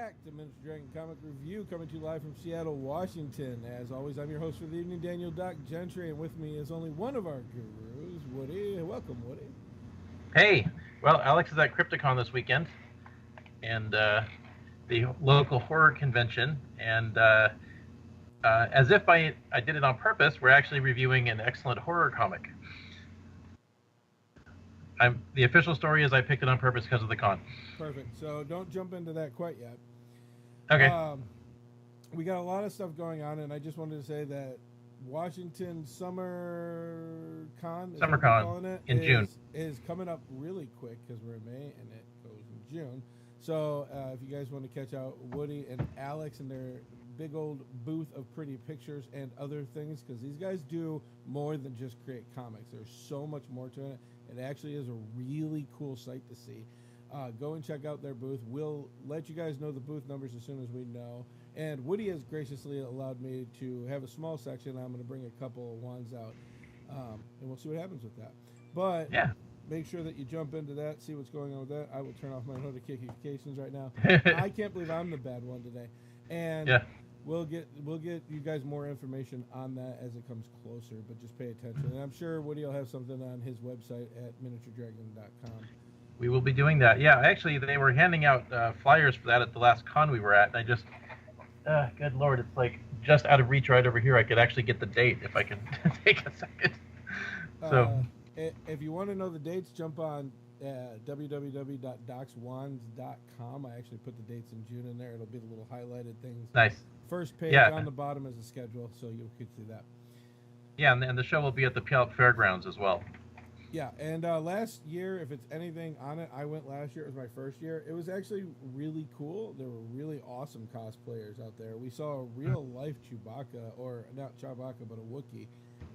back to Miniature Dragon Comic Review, coming to you live from Seattle, Washington. As always, I'm your host for the evening, Daniel Doc Gentry, and with me is only one of our gurus, Woody. Welcome, Woody. Hey, well, Alex is at Crypticon this weekend, and the local horror convention, and as if I did it on purpose, we're actually reviewing an excellent horror comic. The official story is I picked it on purpose because of the con. Perfect. So don't jump into that quite yet. Okay. We got a lot of stuff going on, and I just wanted to say that Washington Summer Con, in June, is coming up really quick because we're in May and it goes in June. So if you guys want to catch out Woody and Alex and their big old booth of pretty pictures and other things, because these guys do more than just create comics. There's so much more to it. It actually is a really cool sight to see. Go and check out their booth. We'll let you guys know the booth numbers as soon as we know. And Woody has graciously allowed me to have a small section. I'm going to bring a couple of ones out, and we'll see what happens with that. But yeah, make sure that you jump into that, see what's going on with that. I will turn off my notifications right now. I can't believe I'm the bad one today. And yeah. We'll get you guys more information on that as it comes closer, but just pay attention. And I'm sure Woody will have something on his website at miniaturedragon.com. We will be doing that. Yeah, actually, they were handing out flyers for that at the last con we were at, and I just, good Lord, it's like just out of reach right over here. I could actually get the date if I can take a second. So, if you want to know the dates, jump on www.docswands.com. I actually put the dates in June in there. It'll be the little highlighted things. Nice. First page on the bottom is a schedule, so you can see that. Yeah, and the show will be at the Puyallup Fairgrounds as well. Yeah, and last year, if it's anything on it, I went last year. It was my first year. It was actually really cool. There were really awesome cosplayers out there. We saw a real-life Chewbacca, or not Chewbacca, but a Wookiee,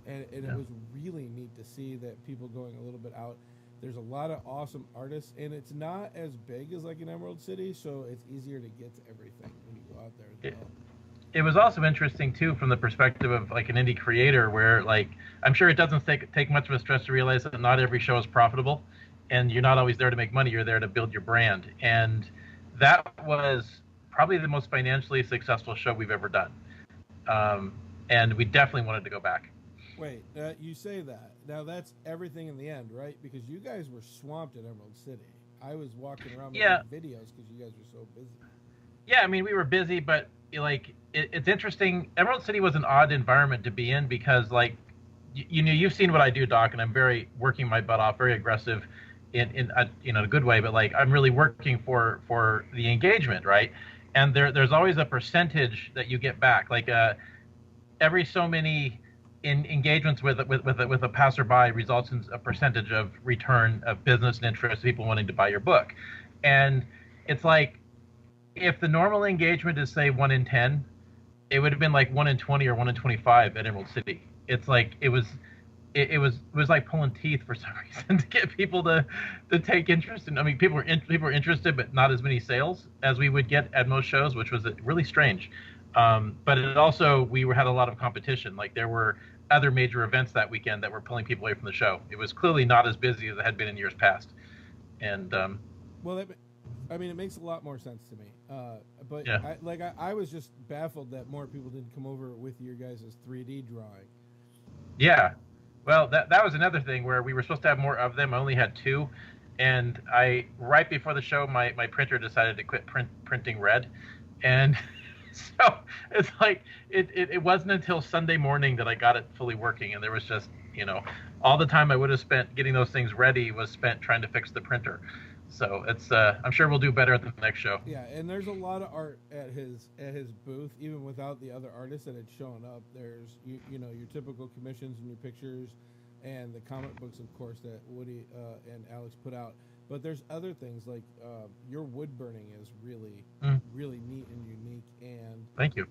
and it was really neat to see that people going a little bit out. There's a lot of awesome artists, and it's not as big as like an Emerald City, so it's easier to get to everything when you go out there as well. It was also interesting too from the perspective of like an indie creator, where like I'm sure it doesn't take much of a stress to realize that not every show is profitable, and you're not always there to make money. You're there to build your brand, and that was probably the most financially successful show we've ever done, and we definitely wanted to go back. Wait, you say that. Now that's everything in the end, right? Because you guys were swamped at Emerald City. I was walking around making videos because you guys were so busy. Yeah, I mean, we were busy, but like it's interesting. Emerald City was an odd environment to be in because like you've seen what I do, Doc, and I'm very working my butt off, very aggressive in a good way, but like I'm really working for the engagement, right? And there's always a percentage that you get back. Like every so many engagements with a passerby results in a percentage of return of business and interest, people wanting to buy your book. And it's like if the normal engagement is say 1 in 10, it would have been like 1 in 20 or 1 in 25 at Emerald City. It's like it was like pulling teeth for some reason to get people to take interest in. I mean, people were interested, but not as many sales as we would get at most shows, which was really strange. But it also we had a lot of competition. Like there were other major events that weekend that were pulling people away from the show. It was clearly not as busy as it had been in years past. And well, I mean, it makes a lot more sense to me. But yeah. I was just baffled that more people didn't come over with your guys' 3D drawing. Yeah. Well, that was another thing where we were supposed to have more of them. I only had 2. And right before the show, my printer decided to quit printing red. And so it's like it wasn't until Sunday morning that I got it fully working. And there was just, all the time I would have spent getting those things ready was spent trying to fix the printer. So it's I'm sure we'll do better at the next show. Yeah, and there's a lot of art at his booth, even without the other artists that had shown up. There's your typical commissions and your pictures, and the comic books, of course, that Woody and Alex put out. But there's other things like your wood burning is really really neat and unique. And thank you.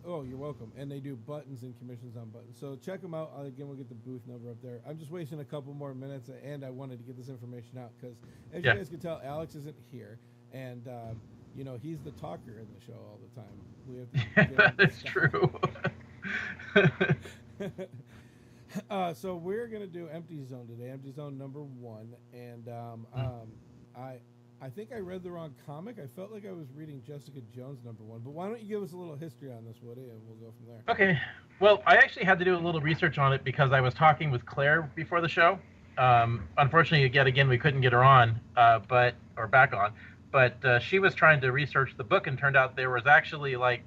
Oh, you're welcome. And they do buttons and commissions on buttons. So check them out. Again, we'll get the booth number up there. I'm just wasting a couple more minutes, and I wanted to get this information out because, as you guys can tell, Alex isn't here. And, he's the talker in the show all the time. We have to that is true. So we're going to do Empty Zone today, Empty Zone number 1. And I think I read the wrong comic. I felt like I was reading Jessica Jones #1. But why don't you give us a little history on this, Woody, and we'll go from there. Okay. Well, I actually had to do a little research on it because I was talking with Claire before the show. Unfortunately, yet again, we couldn't get her on, or back on. But she was trying to research the book, and turned out there was actually like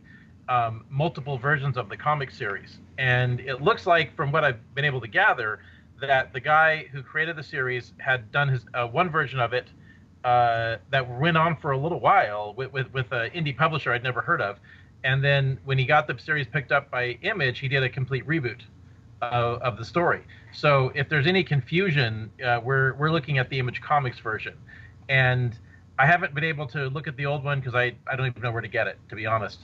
multiple versions of the comic series. And it looks like, from what I've been able to gather, that the guy who created the series had done his one version of it that went on for a little while with an indie publisher I'd never heard of. And then when he got the series picked up by Image, he did a complete reboot of the story. So if there's any confusion, we're looking at the Image Comics version. And I haven't been able to look at the old one because I don't even know where to get it, to be honest.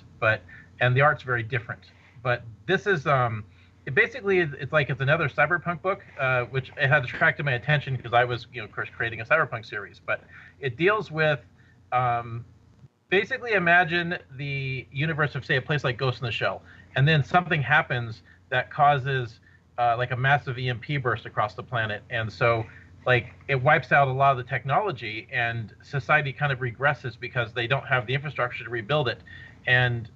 And the art's very different. But this is it basically it's another cyberpunk book, which it had attracted my attention because I was, of course, creating a cyberpunk series. But it deals with basically, imagine the universe of, say, a place like Ghost in the Shell, and then something happens that causes like a massive EMP burst across the planet, and so like it wipes out a lot of the technology, and society kind of regresses because they don't have the infrastructure to rebuild it, and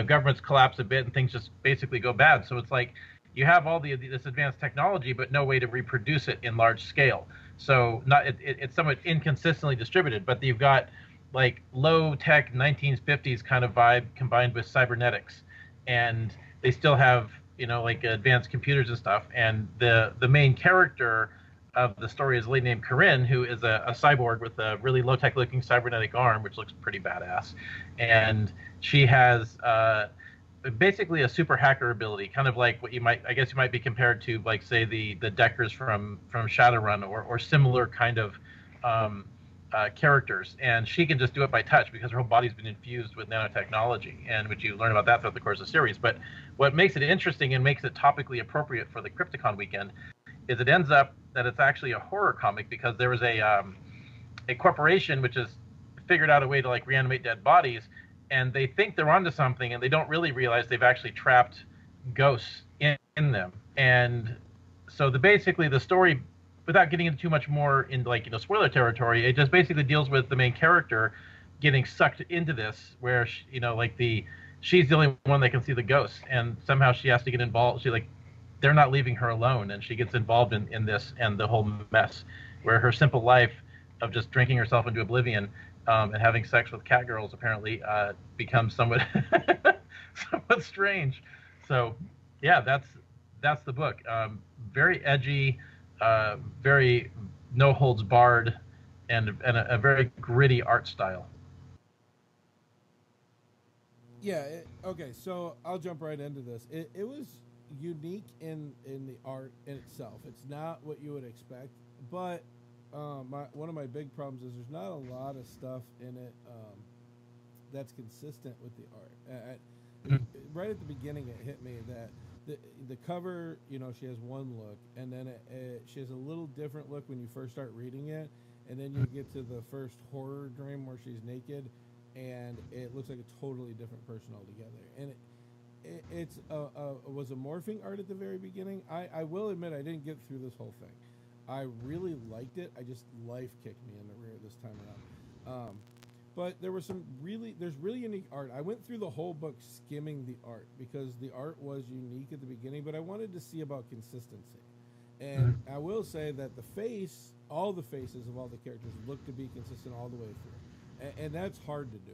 governments collapse a bit, and things just basically go bad. So it's like you have all this advanced technology, but no way to reproduce it in large scale. So it's somewhat inconsistently distributed, but you've got like low tech 1950s kind of vibe combined with cybernetics, and they still have like advanced computers and stuff. And the main character of the story is a lady named Corinne, who is a cyborg with a really low tech looking cybernetic arm, which looks pretty badass. And she has basically a super hacker ability, kind of like what you might be compared to, like, say, the Deckers from Shadowrun, or similar kind of characters. And she can just do it by touch because her whole body's been infused with nanotechnology, and which you learn about that throughout the course of the series. But what makes it interesting and makes it topically appropriate for the Crypticon weekend is it ends up that it's actually a horror comic, because there was a corporation which has figured out a way to like reanimate dead bodies, and they think they're onto something, and they don't really realize they've actually trapped ghosts in them. And so basically the story, without getting into too much more in like spoiler territory, it just basically deals with the main character getting sucked into this, where she's the only one that can see the ghosts, and somehow she has to get involved. They're not leaving her alone, and she gets involved in this and the whole mess, where her simple life of just drinking herself into oblivion and having sex with cat girls apparently becomes somewhat somewhat strange. So yeah, that's the book. Very edgy, very no holds barred, and a very gritty art style. Yeah. Okay. So I'll jump right into this. It was unique in the art in itself. It's not what you would expect, but one of my big problems is there's not a lot of stuff in it that's consistent with the art. Right at the beginning, it hit me that the cover, she has one look, and then she has a little different look when you first start reading it, and then you get to the first horror dream where she's naked, and it looks like a totally different person altogether. And it was a morphing art at the very beginning. I will admit I didn't get through this whole thing. I really liked it. I just life kicked me in the rear this time around. But there's really unique art. I went through the whole book skimming the art because the art was unique at the beginning, but I wanted to see about consistency. And I will say that all the faces of all the characters look to be consistent all the way through. And that's hard to do.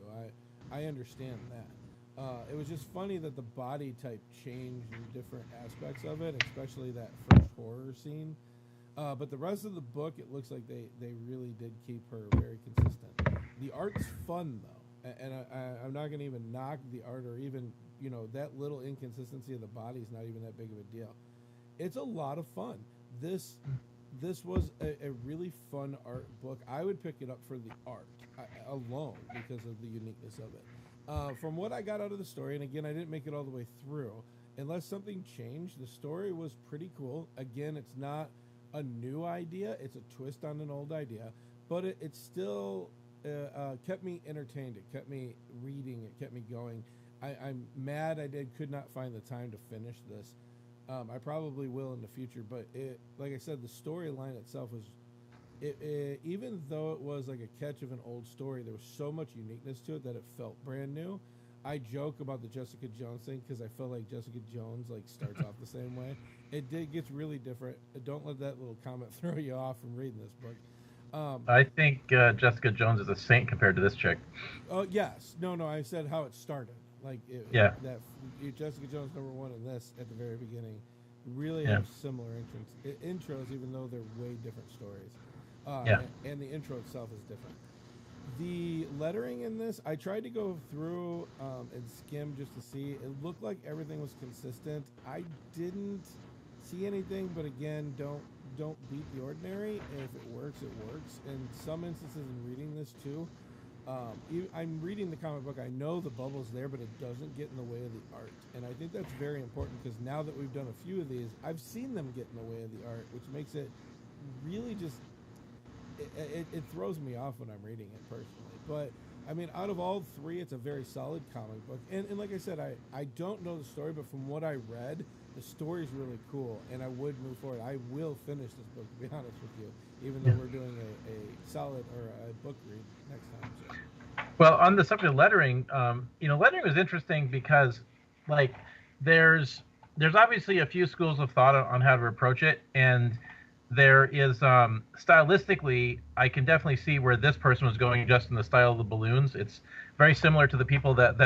I understand that. It was just funny that the body type changed in different aspects of it, especially that first horror scene. But the rest of the book, it looks like they really did keep her very consistent. The art's fun, though, and I'm not going to even knock the art, or even, that little inconsistency of the body is not even that big of a deal. It's a lot of fun. This was a really fun art book. I would pick it up for the art alone because of the uniqueness of it. From what I got out of the story, and again, I didn't make it all the way through, unless something changed, the story was pretty cool. Again, it's not a new idea. It's a twist on an old idea, but it still kept me entertained. It kept me reading. It kept me going. I'm mad I could not find the time to finish this. I probably will in the future, but like I said, the storyline itself even though it was like a catch of an old story, there was so much uniqueness to it that it felt brand new. I joke about the Jessica Jones thing because I feel like Jessica Jones like starts off the same way. Gets really different. Don't let that little comment throw you off from reading this book. I think Jessica Jones is a saint compared to this chick. Oh yes, no. I said how it started. Yeah. That Jessica Jones #1 and this at the very beginning really Yeah. have similar intros, even though they're way different stories. Yeah. And the intro itself is different. The lettering in this, I tried to go through and skim just to see. It looked like everything was consistent. I didn't see anything, but again, don't beat the ordinary. If it works, it works. In some instances, in reading this too, I'm reading the comic book. I know the bubble's there, but it doesn't get in the way of the art, and I think that's very important because now that we've done a few of these, I've seen them get in the way of the art, which makes it really just it throws me off when I'm reading it personally. But I mean, out of all three, it's a very solid comic book. And like I said, I don't know the story, but from what I read, the story's really cool, and I would move forward. I will finish this book, to be honest with you, even though we're doing a solid or a book read next time. So. Well, on the subject of lettering, lettering was interesting because, like, there's obviously a few schools of thought on how to approach it, and there is stylistically, I can definitely see where this person was going just in the style of the balloons. It's very similar to the people that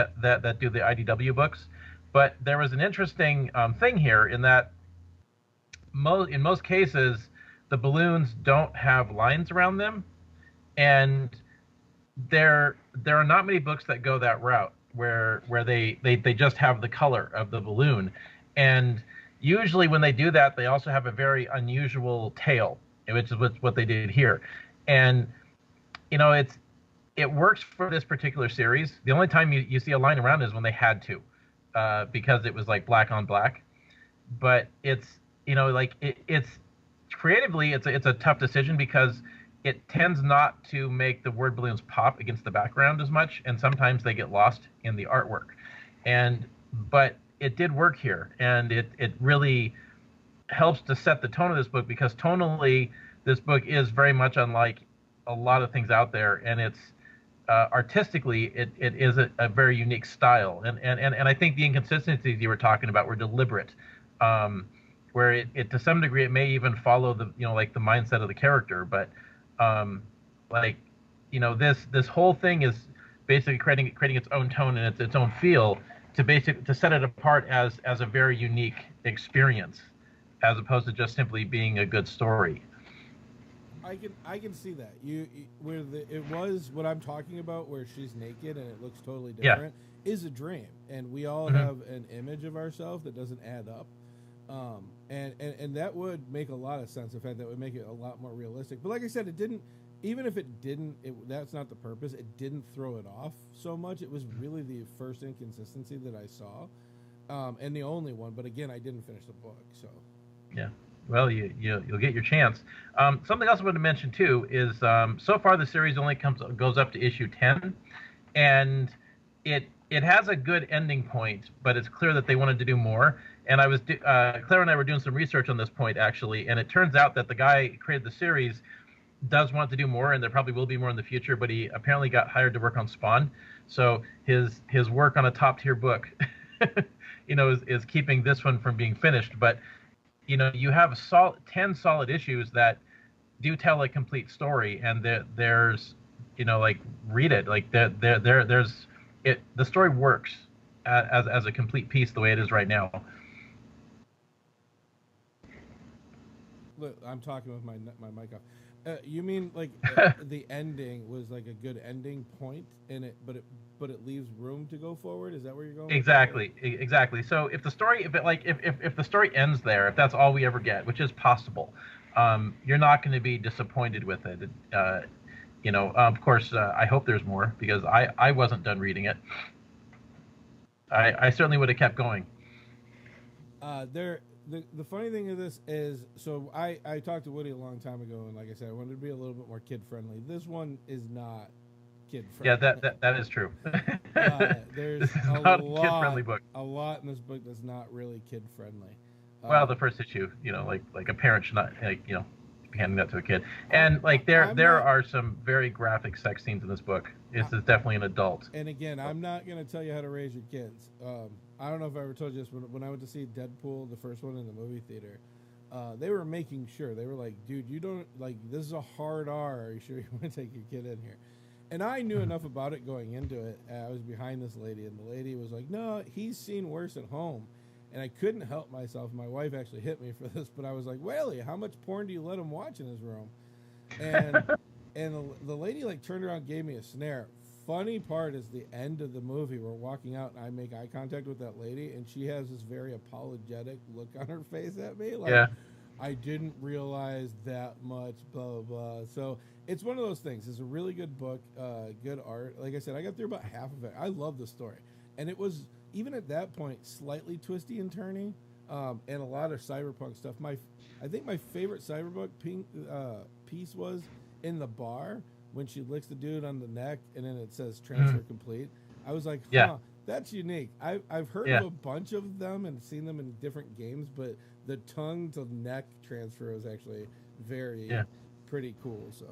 do the IDW books, but there was an interesting thing here in that in most cases the balloons don't have lines around them, and there are not many books that go that route where they just have the color of the balloon. And usually when they do that, they also have a very unusual tail, which is what they did here. And it works for this particular series. The only time you see a line around is when they had to, because it was like black on black. But it's creatively it's a tough decision because it tends not to make the word balloons pop against the background as much, and sometimes they get lost in the artwork. But it did work here, and it really helps to set the tone of this book, because tonally this book is very much unlike a lot of things out there, and it's artistically it is a very unique style, and I think the inconsistencies you were talking about were deliberate, where it to some degree it may even follow the the mindset of the character, but this whole thing is basically creating its own tone and its own feel to set it apart as a very unique experience, as opposed to just simply being a good story. I can see that it was what I'm talking about, where she's naked and it looks totally different, is a dream, and we all have an image of ourselves that doesn't add up, and that would make a lot of sense. In fact, that would make it a lot more realistic. But like I said, it didn't. Even if it didn't, that's not the purpose. It didn't throw it off so much. It was really the first inconsistency that I saw, and the only one. But again, I didn't finish the book, so. Yeah. Well, you'll get your chance. Something else I wanted to mention too is so far the series only goes up to issue 10, and it has a good ending point, but it's clear that they wanted to do more. And I was Claire and I were doing some research on this point actually, and it turns out that the guy who created the series does want to do more, and there probably will be more in the future, but he apparently got hired to work on Spawn, so his work on a top tier book is keeping this one from being finished. But you have 10 solid issues that do tell a complete story, and there's read it, there's the story works as a complete piece the way it is right now. Look, I'm talking with my mic off. You mean the ending was like a good ending point in it, but it leaves room to go forward? Is that where you're going? Exactly. So if the story, if the story ends there, if that's all we ever get, which is possible, you're not going to be disappointed with it. Of course, I hope there's more, because I wasn't done reading it. I certainly would have kept going. The funny thing of this is, so I talked to Woody a long time ago, and like I said, I wanted to be a little bit more kid friendly. This one is not kid friendly. Yeah, that is true. There's this is not a kid friendly book. A lot in this book that's not really kid friendly. Well, the first issue, like a parent should not, handing that to a kid. And like there are some very graphic sex scenes in this book. This is definitely an adult. And again, I'm not going to tell you how to raise your kids. I don't know if I ever told you this, when I went to see Deadpool, the first one in the movie theater, they were making sure. They were like, dude, you don't, like, this is a hard R. Are you sure you want to take your kid in here? And I knew enough about it going into it. I was behind this lady, and the lady was like, no, he's seen worse at home. And I couldn't help myself. My wife actually hit me for this, but I was like, Whaley, how much porn do you let him watch in his room? And and the lady, like, turned around and gave me a snare. Funny part is the end of the movie. We're walking out, and I make eye contact with that lady, and she has this very apologetic look on her face at me. Like, I didn't realize that much, blah, blah, blah. So it's one of those things. It's a really good book, good art. Like I said, I got through about half of it. I love the story. And it was, even at that point, slightly twisty and turny, and a lot of cyberpunk stuff. I think my favorite cyberpunk piece was in the bar when she licks the dude on the neck and then it says transfer complete. I was like, that's unique. I've heard of a bunch of them and seen them in different games, but the tongue to neck transfer was actually pretty cool. So,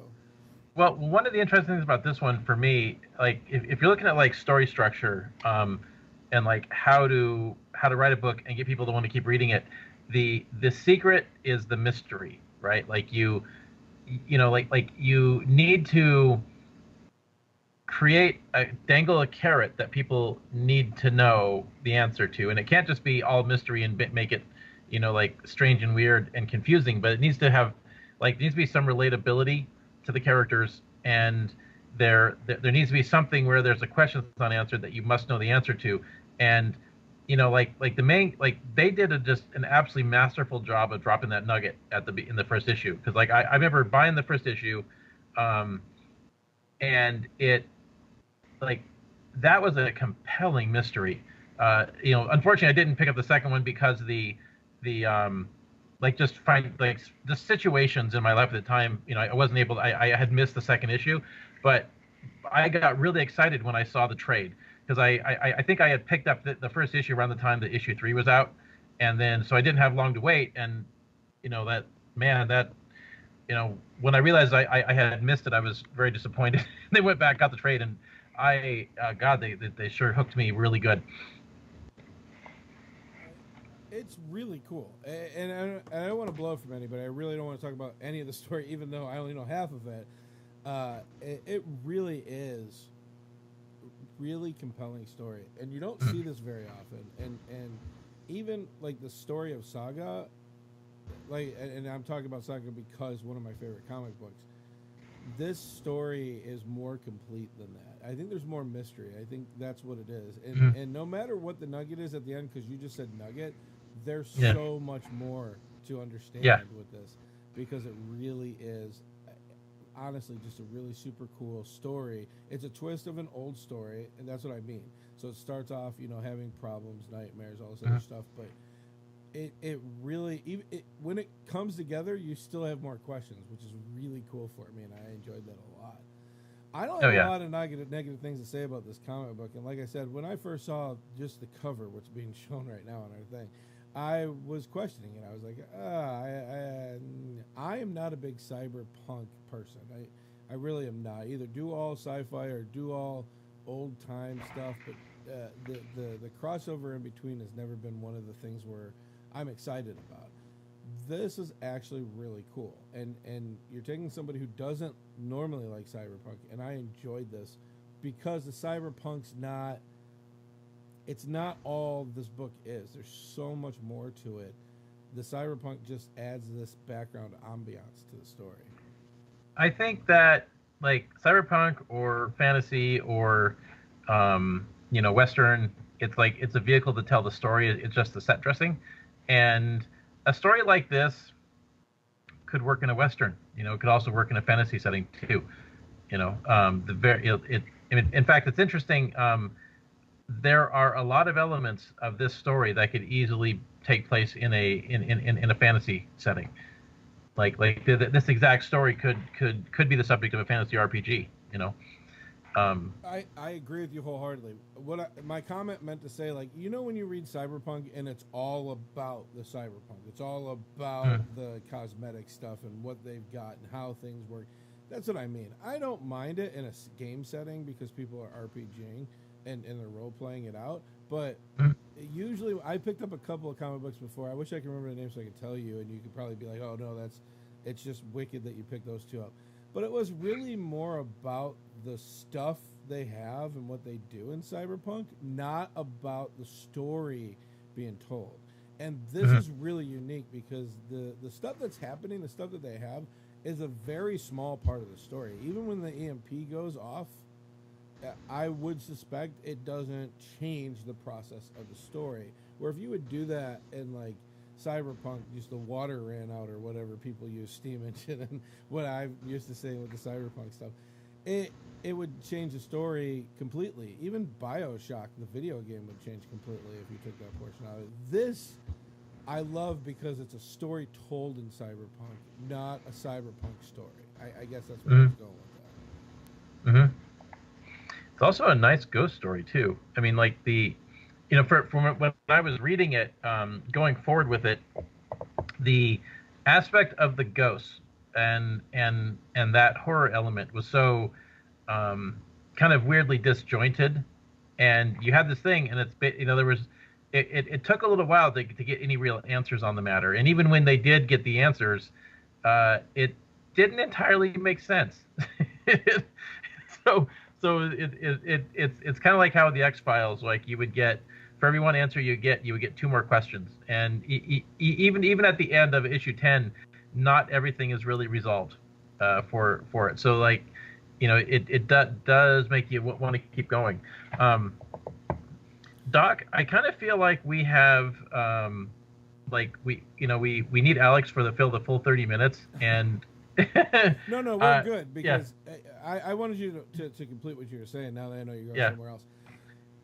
well, one of the interesting things about this one for me, like if you're looking at like story structure, and like how to write a book and get people to want to keep reading it, the secret is the mystery, right? Like you need to dangle a carrot that people need to know the answer to, and it can't just be all mystery and make it, like strange and weird and confusing, but it needs to have, like, there needs to be some relatability to the characters, and there needs to be something where there's a question that's unanswered that you must know the answer to, and they did just an absolutely masterful job of dropping that nugget in the first issue, because like I remember buying the first issue, and it, like, that was a compelling mystery. Unfortunately, I didn't pick up the second one because the situations in my life at the time, I wasn't able to, I had missed the second issue, but I got really excited when I saw the trade, because I think I had picked up the first issue around the time that issue 3 was out, and then so I didn't have long to wait, and when I realized I had missed it, I was very disappointed. They went back, got the trade, and they sure hooked me really good. It's really cool, and I don't want to blow from anybody. I really don't want to talk about any of the story, even though I only know half of it. It really is really compelling story, and you don't see this very often. And even like the story of Saga, like, and I'm talking about Saga because one of my favorite comic books. This story is more complete than that. I think there's more mystery. I think that's what it is. And no matter what the nugget is at the end, because you just said nugget, there's so much more to understand with this, because it really is, honestly, just a really super cool story. It's a twist of an old story, and that's what I mean. So it starts off, having problems, nightmares, all this other stuff, but it really, when it comes together, you still have more questions, which is really cool for me, and I enjoyed that a lot. I don't have a lot of negative things to say about this comic book, and like I said, when I first saw just the cover, what's being shown right now on our thing, I was questioning it. I was like, I am not a big cyberpunk person. I really am not. Either do all sci-fi or do all old time stuff, but the crossover in between has never been one of the things where I'm excited about. This is actually really cool, and you're taking somebody who doesn't normally like cyberpunk, and I enjoyed this because the cyberpunk's not. It's not all this book is. There's so much more to it. The cyberpunk just adds this background ambiance to the story. I think that, like, cyberpunk or fantasy or Western, it's a vehicle to tell the story. It's just the set dressing, and a story like this could work in a Western. It could also work in a fantasy setting too. In fact, it's interesting. There are a lot of elements of this story that could easily take place in a fantasy setting. Like this exact story could be the subject of a fantasy RPG. I agree with you wholeheartedly. My comment meant to say, like, when you read Cyberpunk and it's all about the Cyberpunk, it's all about Mm, the cosmetic stuff and what they've got and how things work. That's what I mean. I don't mind it in a game setting because people are RPGing and they're role playing it out. But mm, usually, I picked up a couple of comic books before. I wish I could remember the names so I could tell you, and you could probably be like, "Oh no, it's just wicked that you picked those two up." But it was really more about the stuff they have and what they do in Cyberpunk, not about the story being told. And this mm, is really unique because the stuff that's happening, the stuff that they have, is a very small part of the story. Even when the EMP goes off, I would suspect it doesn't change the process of the story. Where if you would do that in like Cyberpunk, just the water ran out or whatever people use steam engine and what I'm used to saying with the Cyberpunk stuff, it would change the story completely. Even BioShock, the video game, would change completely if you took that portion out of it. This I love because it's a story told in Cyberpunk, not a Cyberpunk story. I guess that's where I was mm, going with that. mm. It's also a nice ghost story too. I mean, like from when I was reading it, going forward with it, the aspect of the ghosts and that horror element was so kind of weirdly disjointed, and you had this thing, and there was it took a little while to get any real answers on the matter, and even when they did get the answers, it didn't entirely make sense. so it's kind of like how the X Files, like you would get for every one answer you would get two more questions, and even at the end of issue 10, not everything is really resolved for it. So like does make you want to keep going. Doc, I kind of feel like we have like we need Alex for the full 30 minutes, and No, we're good yeah, because I wanted you to complete what you were saying. Now that I know you're going yeah, somewhere else,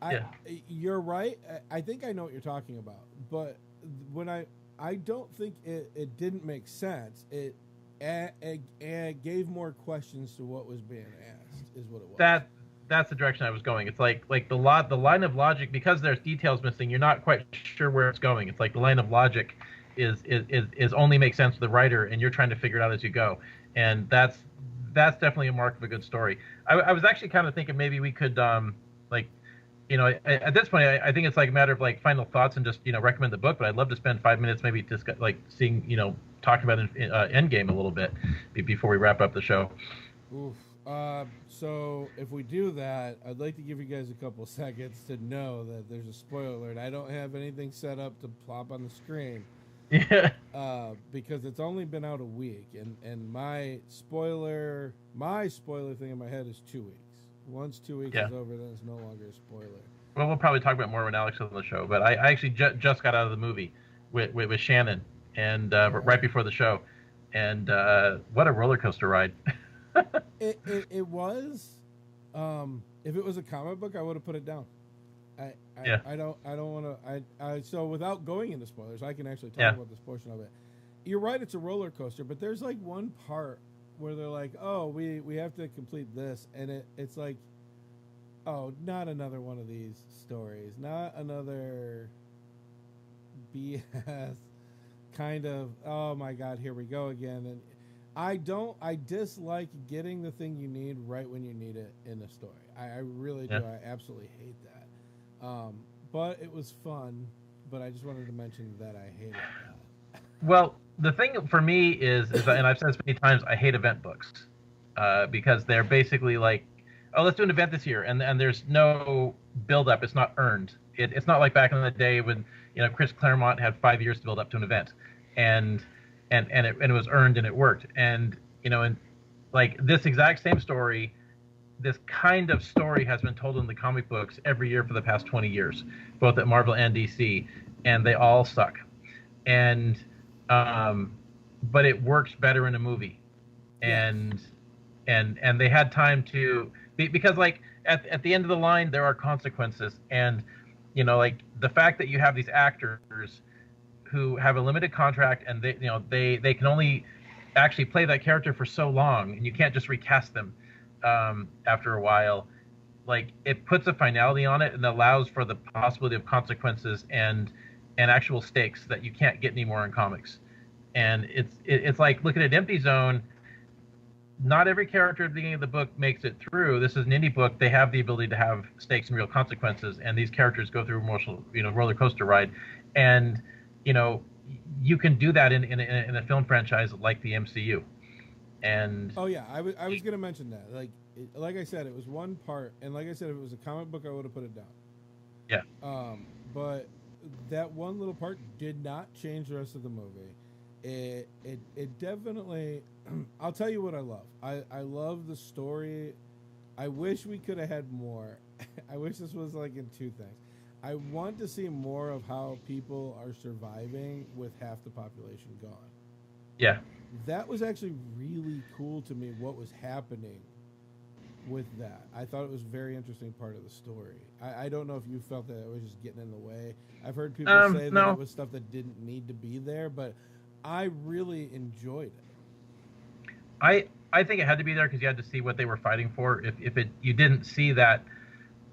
I yeah. you're right. I think I know what you're talking about, but when I don't think it didn't make sense. It gave more questions to what was being asked. Is what it was. That's the direction I was going. It's like the line of logic, because there's details missing. You're not quite sure where it's going. It's like the line of logic is only makes sense to the writer, and you're trying to figure it out as you go. And that's definitely a mark of a good story. I was actually kind of thinking maybe we could like at this point I think it's like a matter of like final thoughts and just recommend the book. But I'd love to spend 5 minutes maybe just like seeing talking about Endgame a little bit before we wrap up the show. Oof. So if we do that, I'd like to give you guys a couple seconds to know that there's a spoiler alert. I don't have anything set up to plop on the screen. Yeah. Because it's only been out a week, and my spoiler thing in my head is 2 weeks. Once 2 weeks Yeah. is over, then it's no longer a spoiler. Well, we'll probably talk about more when Alex is on the show. But I actually just got out of the movie with Shannon, and right before the show, and what a roller coaster ride. It was. If it was a comic book, I would have put it down. Yeah. I don't want to. So without going into spoilers, I can actually talk Yeah. about this portion of it. You're right; it's a roller coaster, but there's like one part where they're like, "Oh, we have to complete this," and it's like, "Oh, not another one of these stories, not another BS kind of. Oh my God, here we go again." And I dislike getting the thing you need right when you need it in a story. I really do. Yeah. I absolutely hate that. But it was fun. But I just wanted to mention that I hated that. Well, the thing for me is and I've said this many times, I hate event books because they're basically like, oh, let's do an event this year, and there's no build up. It's not earned. It's not like back in the day when Chris Claremont had 5 years to build up to an event, and it was earned and it worked. And and like this exact same story, this kind of story has been told in the comic books every year for the past 20 years, both at Marvel and DC, and they all suck. And but it works better in a movie, Yes. and they had time to because like at the end of the line there are consequences, and like the fact that you have these actors who have a limited contract, and they can only actually play that character for so long, and you can't just recast them after a while. like it puts a finality on it and allows for the possibility of consequences and actual stakes that you can't get anymore in comics. And it's like looking at Empty Zone. Not every character at the beginning of the book makes it through. This is an indie book. They have the ability to have stakes and real consequences, and these characters go through emotional, roller coaster ride. And you can do that in a film franchise like the MCU. And oh yeah, I was gonna mention that. Like I said, it was one part, and like I said, if it was a comic book, I would have put it down. Yeah. But that one little part did not change the rest of the movie. It definitely. I'll tell you what I love. I love the story. I wish we could have had more. I wish this was like in two things. I want to see more of how people are surviving with half the population gone. Yeah. That was actually really cool to me, what was happening with that. I thought it was a very interesting part of the story. I don't know if you felt that it was just getting in the way. I've heard people say that it was stuff that didn't need to be there, but I really enjoyed it. I think it had to be there because you had to see what they were fighting for. If you didn't see that,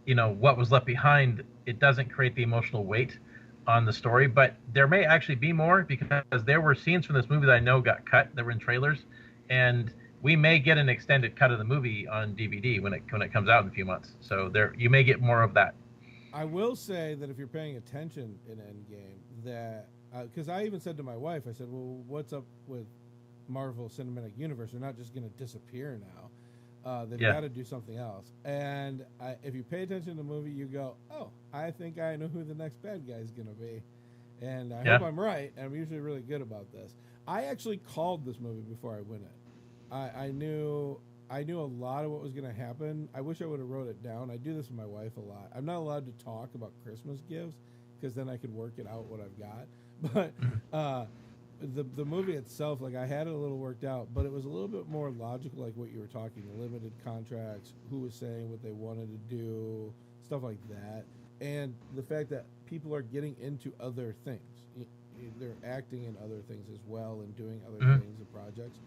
what was left behind, it doesn't create the emotional weight on the story. But there may actually be more because there were scenes from this movie that I know got cut that were in trailers, and we may get an extended cut of the movie on DVD when it comes out in a few months. So you may get more of that. I will say that if you're paying attention in Endgame, that because I even said to my wife, I said, "Well, what's up with Marvel Cinematic Universe? They're not just going to disappear now. They've got to do something else." And if you pay attention to the movie, you go, "Oh, I think I know who the next bad guy is going to be," and I hope I'm right. And I'm usually really good about this. I actually called this movie before I went in. I knew a lot of what was going to happen. I wish I would have wrote it down. I do this with my wife a lot. I'm not allowed to talk about Christmas gifts because then I could work it out what I've got. But the movie itself, like I had it a little worked out, but it was a little bit more logical, like what you were talking, the limited contracts, who was saying what they wanted to do, stuff like that, and the fact that people are getting into other things. They're acting in other things as well and doing other things and projects.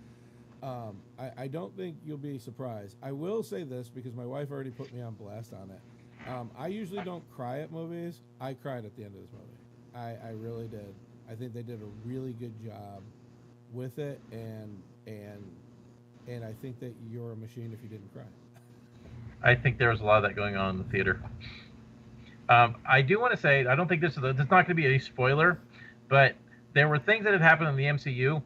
I don't think you'll be surprised. I will say this because my wife already put me on blast on it. I usually don't cry at movies. I cried at the end of this movie. I really did. I think they did a really good job with it, and I think that you're a machine if you didn't cry. I think there was a lot of that going on in the theater. I do want to say, I don't think this is not going to be a spoiler, but there were things that had happened in the MCU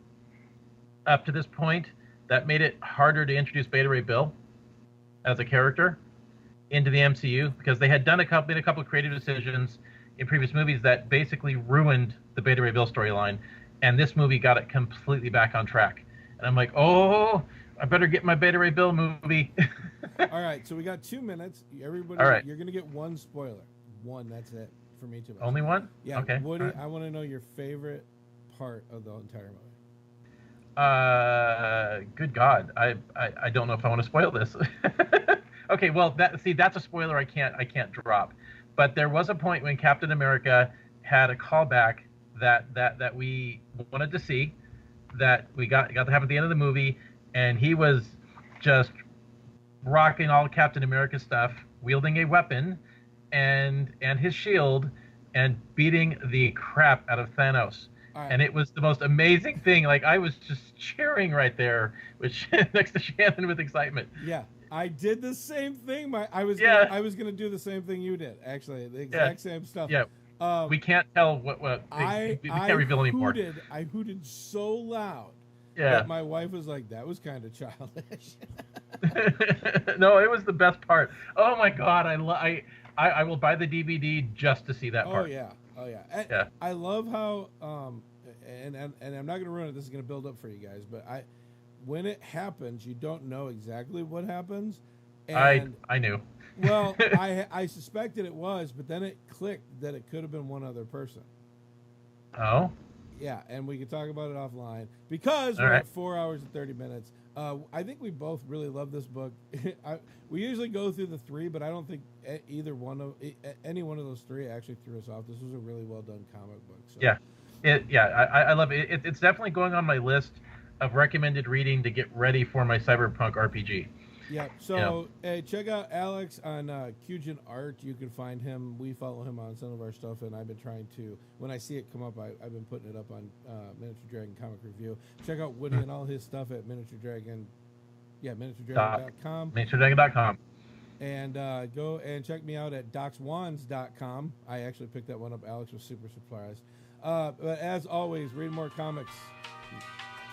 up to this point that made it harder to introduce Beta Ray Bill as a character into the MCU because they had made a couple of creative decisions in previous movies that basically ruined the Beta Ray Bill storyline, and this movie got it completely back on track. And I'm like, oh, I better get my Beta Ray Bill movie. All right, so we got 2 minutes. Everybody, all right. You're going to get one spoiler. One, that's it for me to mention. Only one? Yeah, okay. Woody, right. I want to know your favorite part of the entire movie. Good God. I don't know if I want to spoil this. Okay, well, that's a spoiler I can't drop. But there was a point when Captain America had a callback that we wanted to see, that we got to have at the end of the movie, and he was just rocking all Captain America stuff, wielding a weapon and his shield, and beating the crap out of Thanos. Right. And it was the most amazing thing. Like, I was just cheering right there, which next to Shannon with excitement. Yeah. I did the same thing. I was gonna do the same thing you did. Actually, the exact same stuff. Yeah. We can't tell what we can't reveal anymore. I hooted so loud. Yeah. That my wife was like, "That was kind of childish." No, it was the best part. Oh my God, I will buy the DVD just to see that part. Oh yeah. I love how and I'm not gonna ruin it. This is gonna build up for you guys, but when it happens, you don't know exactly what happens. And I knew. Well, I suspected it was, but then it clicked that it could have been one other person. Oh? Yeah, and we can talk about it offline because we're at 4 hours and 30 minutes. I think we both really love this book. We usually go through the three, but I don't think any one of those three actually threw us off. This was a really well done comic book. So. Yeah, I love it. It's definitely going on my list of recommended reading to get ready for my Cyberpunk RPG. Yeah. So hey, check out Alex on Cujin Art. You can find him. We follow him on some of our stuff, and I've been trying to. When I see it come up, I've been putting it up on Miniature Dragon Comic Review. Check out Woody and all his stuff at Miniature Dragon. Yeah, miniaturedragon.com. Miniaturedragon.com. And go and check me out at docswands.com. I actually picked that one up. Alex was super surprised. But as always, read more comics.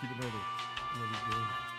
Keep it nerdy.